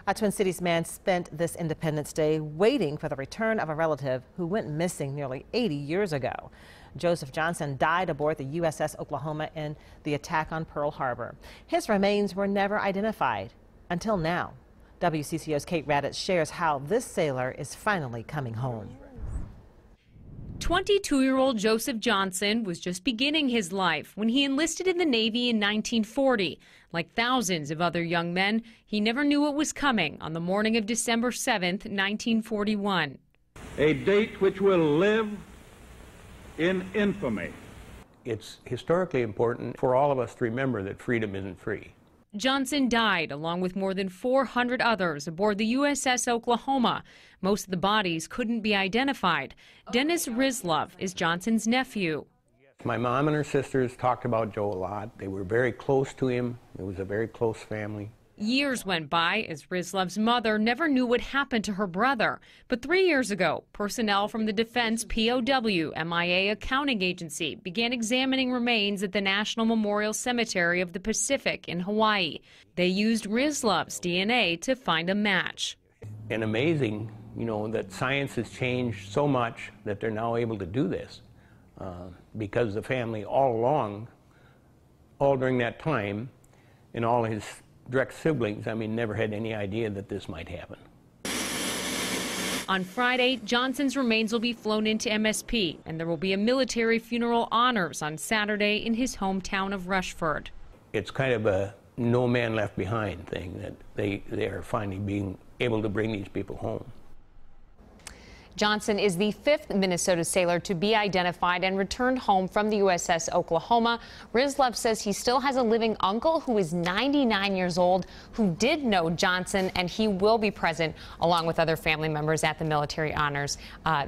A Twin Cities man spent this Independence Day waiting for the return of a relative who went missing nearly 80 years ago. Joseph Johnson died aboard the USS Oklahoma in the attack on Pearl Harbor. His remains were never identified until now. WCCO's Kate Raddatz shares how this sailor is finally coming home. 22-year-old Joseph Johnson was just beginning his life when he enlisted in the Navy in 1940. Like thousands of other young men, he never knew what was coming on the morning of December 7th, 1941. A date which will live in infamy. It's historically important for all of us to remember that freedom isn't free. Johnson died along with more than 400 others aboard the USS Oklahoma. Most of the bodies couldn't be identified. Dennis Rizlov is Johnson's nephew. My mom and her sisters talked about Joe a lot. They were very close to him. It was a very close family. Years went by as Rizlov's mother never knew what happened to her brother. But 3 years ago, personnel from the Defense POW MIA Accounting Agency began examining remains at the National Memorial Cemetery of the Pacific in Hawaii. They used Rizlov's DNA to find a match. And amazing, that science has changed so much that they're now able to do this. Because the family all along, all during that time, and all his direct siblings, never had any idea that this might happen. On Friday, Johnson's remains will be flown into MSP, and there will be a military funeral honors on Saturday in his hometown of Rushford. It's kind of a no man left behind thing that they are finally being able to bring these people home. Johnson is the fifth Minnesota sailor to be identified and returned home from the USS Oklahoma. Rizlov says he still has a living uncle who is 99 years old who did know Johnson, and he will be present along with other family members at the military honors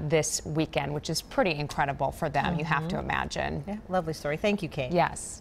this weekend, which is pretty incredible for them, you have to imagine. Yeah, lovely story. Thank you, Kate. Yes.